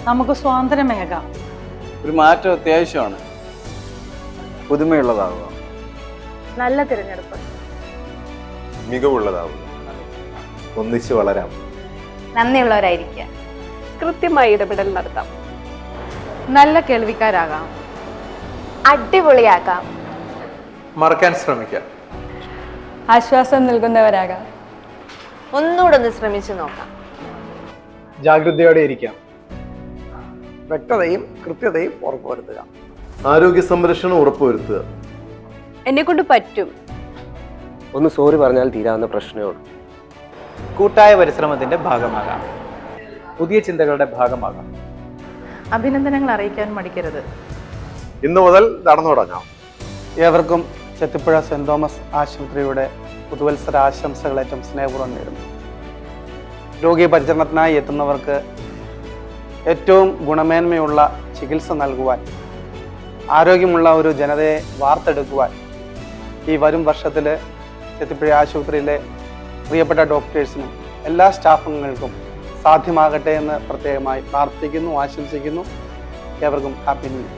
നമുക്ക് സ്വാതന്ത്ര്യമേകാം. ഒരു മാറ്റം അത്യാവശ്യമാണ്. പുതുമയുള്ളതാവുക, നല്ല തിരഞ്ഞെടുപ്പ്, മികവുള്ളതാവുക, ഒന്നിച്ച് വളരാം, നന്ദിയുള്ളവരായിരിക്കുക, കൃത്യമായി ഇടപെടൽ നടത്താം, നല്ല കേൾവിക്കാരാകാം, അടിപൊളിയാക്കാം, മറക്കാൻ ശ്രമിക്കാം, ആശ്വാസം നൽകുന്നവരാകാം. ഒന്നുകൂടെ ഒന്ന് ശ്രമിച്ചു നോക്കാം. ജാഗ്രതയോടെ ഇരിക്കാം, വ്യക്തതയും കൃത്യതയും ഉറപ്പുവരുത്തുക, ആരോഗ്യ സംരക്ഷണം ഉറപ്പുവരുത്തുക. എന്നെ കൊണ്ട് പറ്റും. ഒന്ന് സോറി പറഞ്ഞാൽ തീരാവുന്ന പ്രശ്നമേ ഉള്ളൂ. കൂട്ടായ പരിശ്രമത്തിന്റെ ഭാഗമാകാം, പുതിയ ചിന്തകളുടെ ഭാഗമാകാം. അഭിനന്ദനങ്ങൾ അറിയിക്കാൻ മടിക്കരുത്. ഇന്നു മുതൽ നടന്നു തുടങ്ങാം. ഏവർക്കും ചെത്തിപ്പുഴ സെന്റ് തോമസ് ആശുപത്രിയുടെ പുതുവത്സര ആശംസകൾ ഏറ്റവും സ്നേഹപൂർവ്വം നേരുന്നു. രോഗി പരിചരണത്തിനായി എത്തുന്നവർക്ക് ഏറ്റവും ഗുണമേന്മയുള്ള ചികിത്സ നൽകുവാൻ, ആരോഗ്യമുള്ള ഒരു ജനതയെ വാർത്തെടുക്കുവാൻ ഈ വരും വർഷത്തിൽ ചെത്തിപ്പുഴ ആശുപത്രിയിലെ പ്രിയപ്പെട്ട ഡോക്ടേഴ്സിനും എല്ലാ സ്റ്റാഫുകൾക്കും സാധ്യമാകട്ടെ എന്ന് പ്രത്യേകമായി പ്രാർത്ഥിക്കുന്നു, ആശംസിക്കുന്നു. ഏവർക്കും ഹാപ്പി ന്യൂ ഇയർ.